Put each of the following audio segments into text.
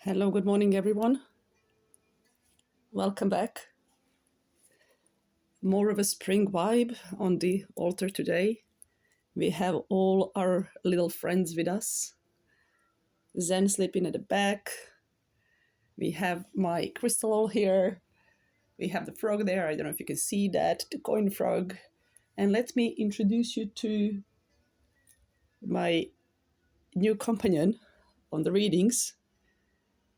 Hello, good morning, everyone. Welcome back. More of a spring vibe on the altar today. We have all our little friends with us. Zen sleeping at the back. We have my crystal all here. We have the frog there. I don't know if you can see that, the coin frog. And let me introduce you to my new companion on the readings.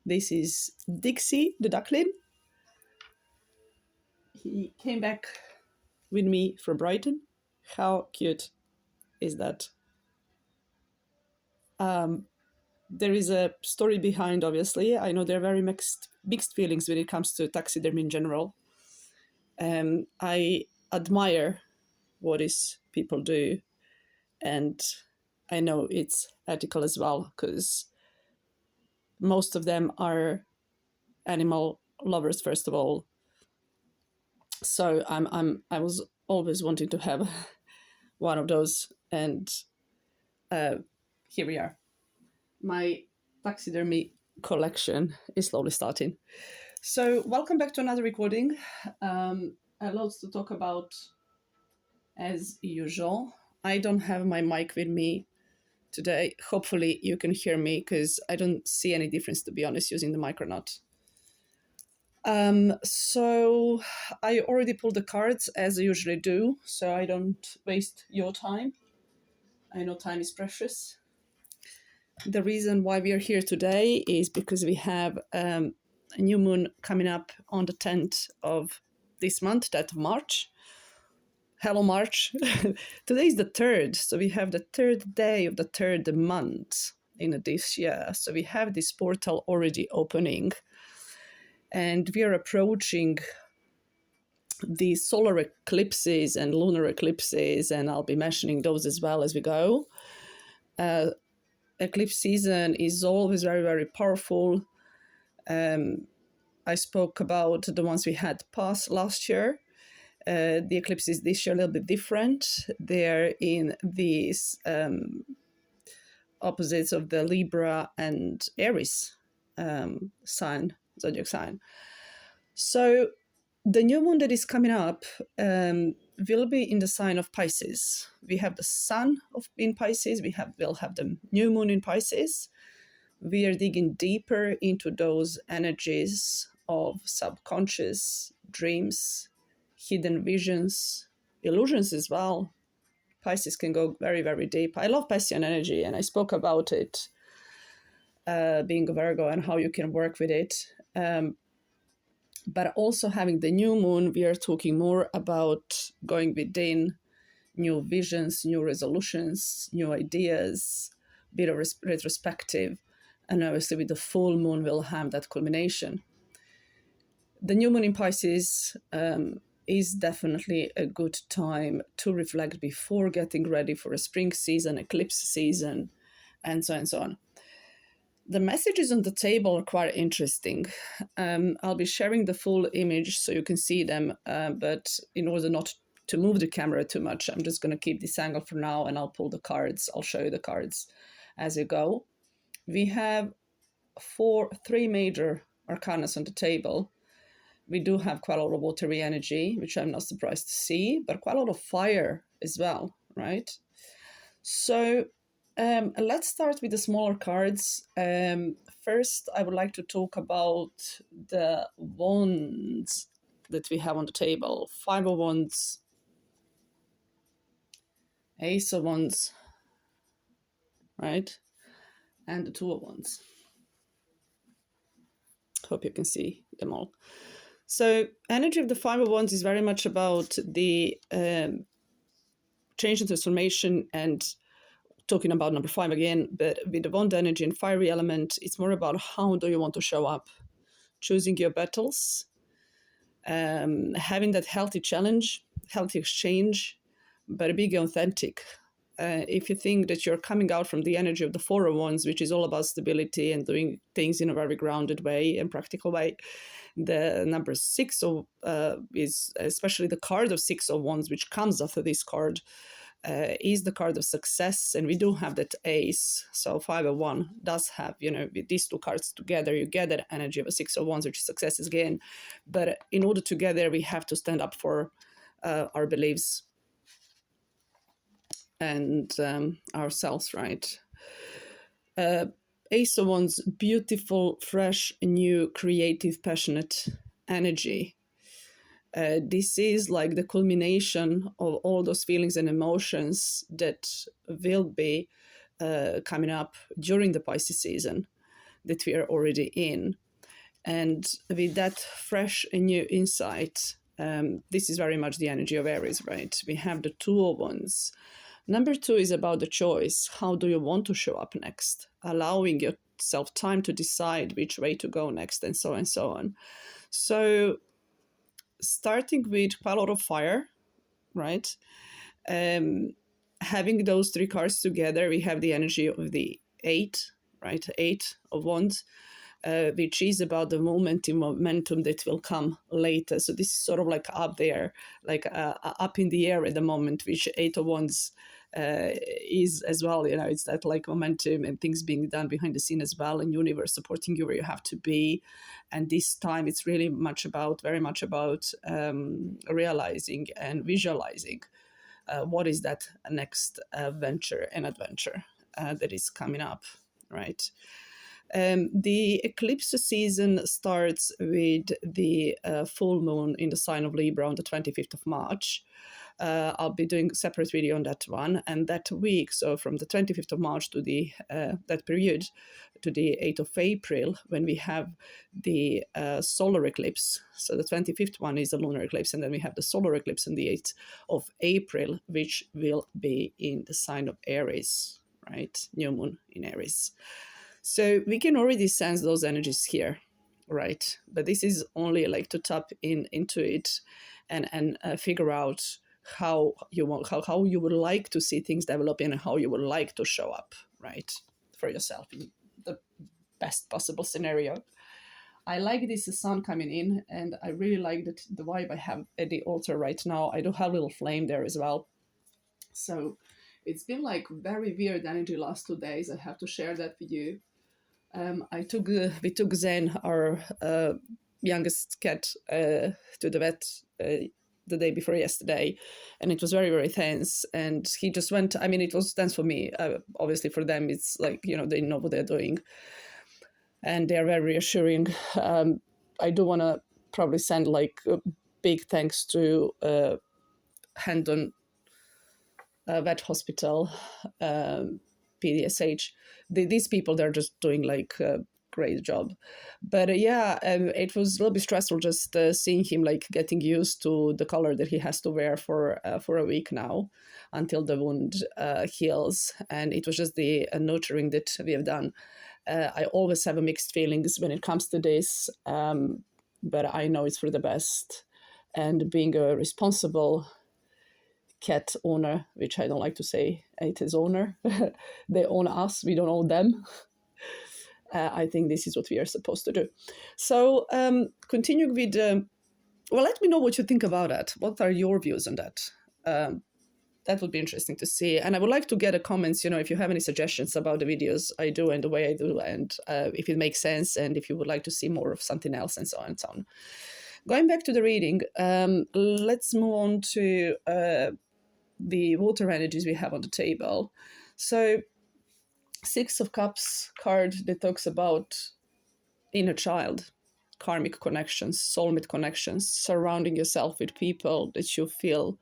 This is Dixie the duckling. He came back with me from Brighton. How cute is that? There is a story behind, obviously. I know there are very mixed feelings when it comes to taxidermy in general. I admire what is people do, and I know it's ethical as well, because most of them are animal lovers, first of all. So I was always wanting to have one of those, and here we are. My taxidermy collection is slowly starting. So welcome back to another recording. Lots to talk about as usual. I don't have my mic with me today. Hopefully you can hear me, because I don't see any difference, to be honest, using the mic or not. So I already pulled the cards, as I usually do, so I don't waste your time. I know time is precious. The reason why we are here today is because we have a new moon coming up on the 10th of this month, that March. Hello, March. Today is the 3rd, so we have the 3rd day of the 3rd month in this year. So we have this portal already opening, and we are approaching the solar eclipses and lunar eclipses, and I'll be mentioning those as well as we go. Eclipse season is always very, very powerful. I spoke about the ones we had past last year. The eclipses this year are a little bit different. They're in these opposites of the Libra and Aries zodiac sign. So the new moon that is coming up will be in the sign of Pisces. We have the sun in Pisces. We'll have the new moon in Pisces. We are digging deeper into those energies of subconscious dreams, hidden visions, illusions as well. Pisces can go very, very deep. I love Piscean energy, and I spoke about it, being a Virgo, and how you can work with it. But also having the new moon, we are talking more about going within, new visions, new resolutions, new ideas, bit of retrospective. And obviously with the full moon, we'll have that culmination. The new moon in Pisces is definitely a good time to reflect before getting ready for a spring season, eclipse season, and so on and so on. The messages on the table are quite interesting. I'll be sharing the full image so you can see them, but in order not to move the camera too much, I'm just going to keep this angle for now, and I'll pull the cards. I'll show you the cards as you go. We have three major arcanas on the table. We do have quite a lot of watery energy, which I'm not surprised to see, but quite a lot of fire as well, right? So let's start with the smaller cards. First, I would like to talk about the wands that we have on the table. 5 of Wands, Ace of Wands, right? And the 2 of Wands. Hope you can see them all. So energy of the 5 of Wands is very much about the change and transformation, and talking about number 5 again, but with the wand energy and fiery element, it's more about how do you want to show up, choosing your battles, having that healthy challenge, healthy exchange, but being authentic. If you think that you're coming out from the energy of the 4 of Wands, which is all about stability and doing things in a very grounded way and practical way, the number 6 is especially the card of 6 of Wands, which comes after this card, is the card of success, and we do have that ace. So 501 does have, with these two cards together, you get that energy of a 601, which is success again. But in order to get there, we have to stand up for our beliefs and ourselves, right? Ace of Wands, beautiful, fresh, new, creative, passionate energy. This is like the culmination of all those feelings and emotions that will be coming up during the Pisces season that we are already in. And with that fresh and new insight, this is very much the energy of Aries, right? We have the Two of Wands. Number 2 is about the choice. How do you want to show up next? Allowing yourself time to decide which way to go next, and so on and so on. So starting with quite a lot of fire, right? Having those three cards together, we have the energy of the 8, right? 8 of Wands, which is about the momentum that will come later. So this is sort of like up there, like up in the air at the moment, which 8 of Wands is as well. It's that like momentum and things being done behind the scene as well, and universe supporting you where you have to be. And this time it's really very much about realizing and visualizing what is that next venture and adventure that is coming up, right? The eclipse season starts with the full moon in the sign of Libra on the 25th of March. I'll be doing a separate video on that one. And that week, so from the 25th of March to the that period to the 8th of April, when we have the solar eclipse. So the 25th one is the lunar eclipse, and then we have the solar eclipse on the 8th of April, which will be in the sign of Aries, right? New moon in Aries. So we can already sense those energies here, right? But this is only like to tap into it and figure out how you would like to see things develop and how you would like to show up, right, for yourself in the best possible scenario. I like this sun coming in, and I really like the vibe I have at the altar right now. I do have a little flame there as well. So it's been like very weird energy last 2 days. I have to share that with you. We took Zen, our youngest cat, to the vet the day before yesterday, and it was very, very tense. And he just went. I mean, it was tense for me. Obviously, for them, it's like they know what they're doing, and they're very reassuring. I do want to probably send like a big thanks to Hendon Vet Hospital. PDSH, these people, they're just doing like a great job. But it was a little bit stressful just seeing him like getting used to the color that he has to wear for a week now until the wound heals. And it was just the nurturing that we have done. I always have mixed feelings when it comes to this, but I know it's for the best. And being a responsible cat owner, which I don't like to say it is owner, they own us, we don't own them. I think this is what we are supposed to do. So continuing with, let me know what you think about that. What are your views on that? That would be interesting to see. And I would like to get a comments, if you have any suggestions about the videos I do and the way I do, and if it makes sense, and if you would like to see more of something else, and so on and so on. Going back to the reading, let's move on to the water energies we have on the table. So 6 of Cups card that talks about inner child, karmic connections, soulmate connections, surrounding yourself with people that you feel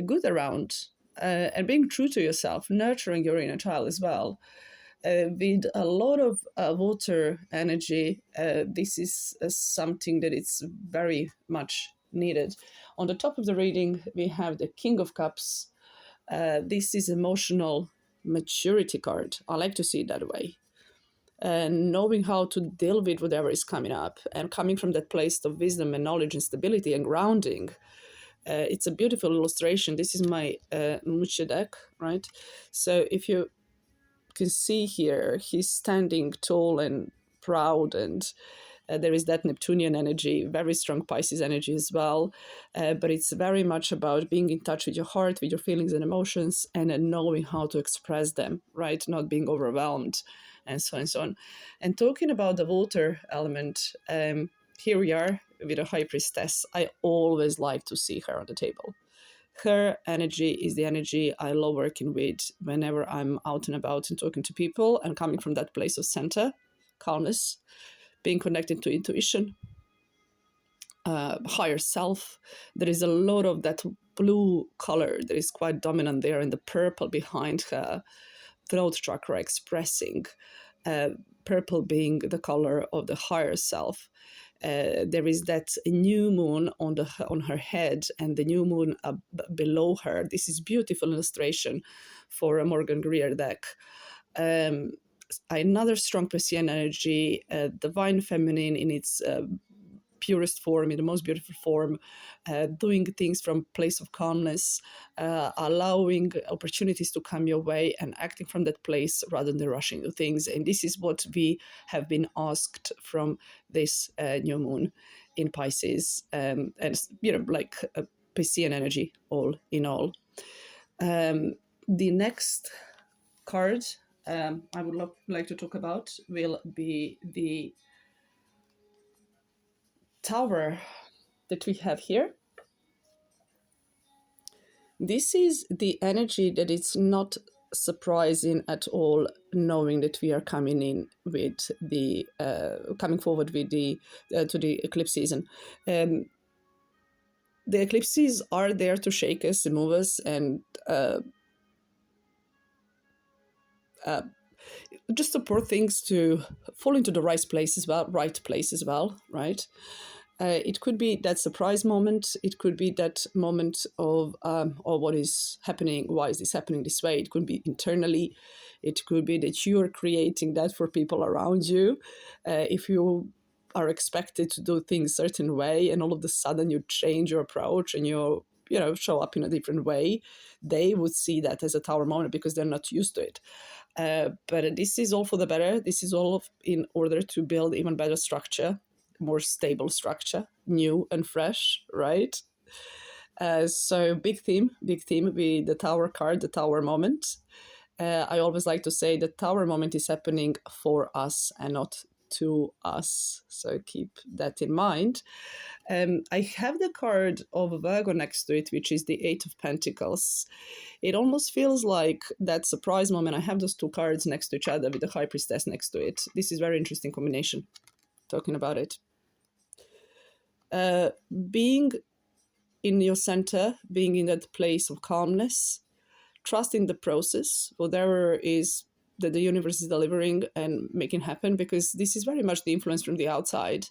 good around, and being true to yourself, nurturing your inner child as well. With a lot of water energy, this is something that is very much needed. On the top of the reading, we have the King of Cups. This is emotional maturity card. I like to see it that way. Knowing how to deal with whatever is coming up, and coming from that place of wisdom and knowledge and stability and grounding. It's a beautiful illustration. This is my Muche deck, right? So if you can see here, he's standing tall and proud, and There is that Neptunian energy, very strong Pisces energy as well. But it's very much about being in touch with your heart, with your feelings and emotions, and knowing how to express them, right? Not being overwhelmed, and so on and so on. And talking about the water element, here we are with a high priestess. I always like to see her on the table. Her energy is the energy I love working with whenever I'm out and about and talking to people and coming from that place of center, calmness, being connected to intuition, higher self. There is a lot of that blue color that is quite dominant there, and the purple behind her throat chakra expressing, purple being the color of the higher self. There is that new moon on her head and the new moon below her. This is beautiful illustration for a Morgan Greer deck. Another strong Piscean energy, divine feminine in its purest form, in the most beautiful form, doing things from place of calmness, allowing opportunities to come your way and acting from that place rather than rushing into things. And this is what we have been asked from this new moon in Pisces, and like a Piscean energy all in all. The next card I would like to talk about will be the Tower that we have here. This is the energy that it's not surprising at all, knowing that we are coming in with the coming forward with the to the eclipse season. The eclipses are there to shake us and move us, and just support things to fall into the right place as well, right? It could be that surprise moment. It could be that moment of, oh, what is happening? Why is this happening this way? It could be internally. It could be that you are creating that for people around you. If you are expected to do things a certain way and all of a sudden you change your approach and you show up in a different way, they would see that as a tower moment because they're not used to it. But this is all for the better. This is all in order to build even better structure, more stable structure, new and fresh, right? So big theme with the Tower card, the Tower moment. I always like to say the Tower moment is happening for us and not to us. So keep that in mind. I have the card of Virgo next to it, which is the Eight of Pentacles. It almost feels like that surprise moment. I have those two cards next to each other with the High Priestess next to it. This is very interesting combination, talking about it. Being in your center, being in that place of calmness, trusting the process, whatever is that the universe is delivering and making happen, because this is very much the influence from the outside.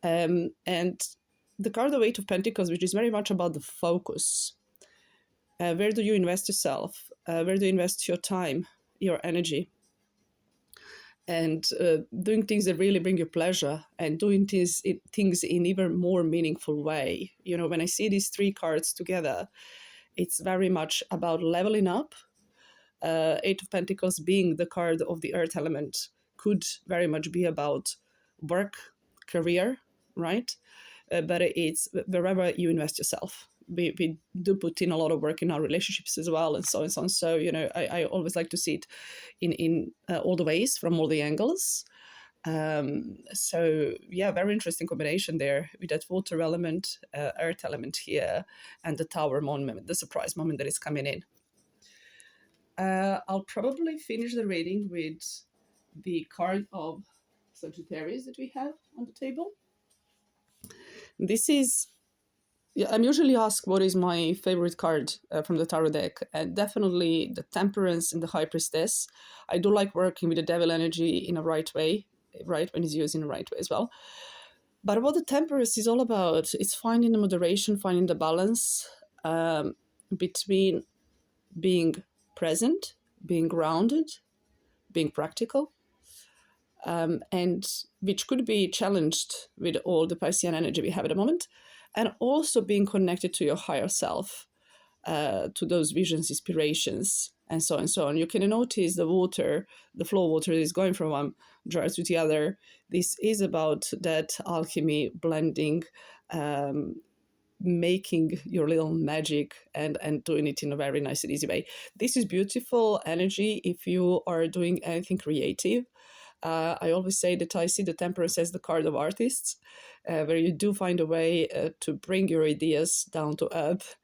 And the card of Eight of Pentacles, which is very much about the focus. Where do you invest yourself? Where do you invest your time, your energy? And doing things that really bring you pleasure and doing things in even more meaningful way. When I see these three cards together, it's very much about leveling up. Eight of Pentacles being the card of the earth element could very much be about work, career, right? But it's wherever you invest yourself. We do put in a lot of work in our relationships as well, and so on and so on. So, I always like to see it in all the ways, from all the angles. So, yeah, very interesting combination there with that water element, earth element here, and the Tower moment, the surprise moment that is coming in. I'll probably finish the reading with the card of Sagittarius that we have on the table. This is, I'm usually asked what is my favorite card from the tarot deck, and definitely the Temperance and the High Priestess. I do like working with the devil energy in a right way, right, when it's used in the right way as well. But what the Temperance is all about, it's finding the moderation, finding the balance between being present, being grounded, being practical, and which could be challenged with all the Piscean energy we have at the moment, and also being connected to your higher self, to those visions, inspirations, and so on and so on. You can notice the water, the flow of water is going from one jar to the other. This is about that alchemy, blending, um, making your little magic, and doing it in a very nice and easy way. This is beautiful energy if you are doing anything creative. I always say that I see the temperance as the card of artists, where you do find a way to bring your ideas down to earth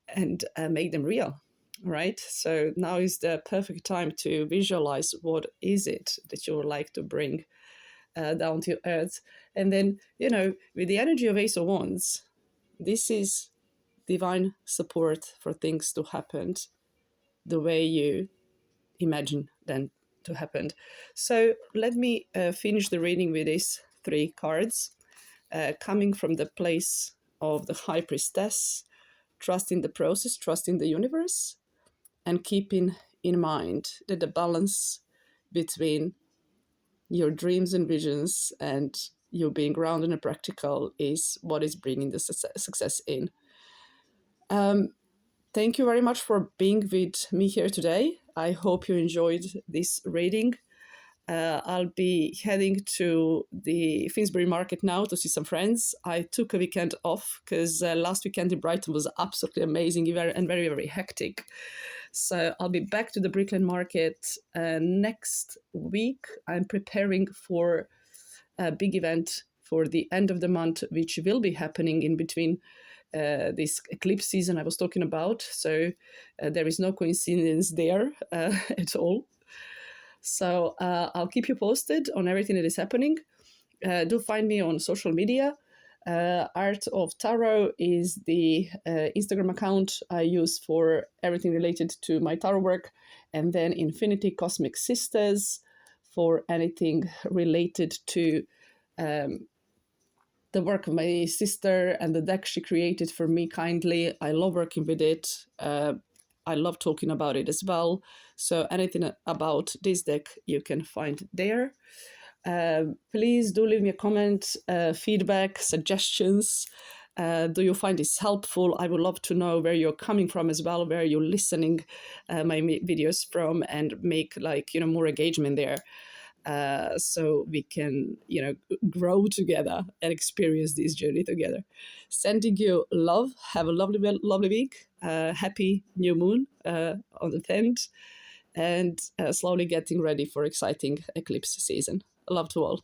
and make them real, right? So now is the perfect time to visualize what is it that you would like to bring down to earth. And then, with the energy of Ace of Wands, this is divine support for things to happen the way you imagine them to happen. So let me finish the reading with these three cards, coming from the place of the High Priestess, trusting the process, trusting the universe, and keeping in mind that the balance between your dreams and visions and you being grounded and practical is what is bringing the success in. Thank you very much for being with me here today. I hope you enjoyed this reading. I'll be heading to the Finsbury Market now to see some friends. I took a weekend off because last weekend in Brighton was absolutely amazing and very, very hectic. So I'll be back to the Brickland Market next week. I'm preparing for a big event for the end of the month, which will be happening in between this eclipse season I was talking about. So there is no coincidence there at all. So I'll keep you posted on everything that is happening. Do find me on social media. Art of Tarot is the Instagram account I use for everything related to my tarot work. And then Infinity Cosmic Sisters for anything related to the work of my sister and the deck she created for me kindly. I love working with it. I love talking about it as well. So anything about this deck you can find there. Please do leave me a comment, feedback, suggestions. Do you find this helpful? I would love to know where you're coming from as well, where you're listening my videos from, and make more engagement there. So we can, grow together and experience this journey together. Sending you love. Have a lovely week. Happy new moon on the 10th, and slowly getting ready for exciting eclipse season. Love to all.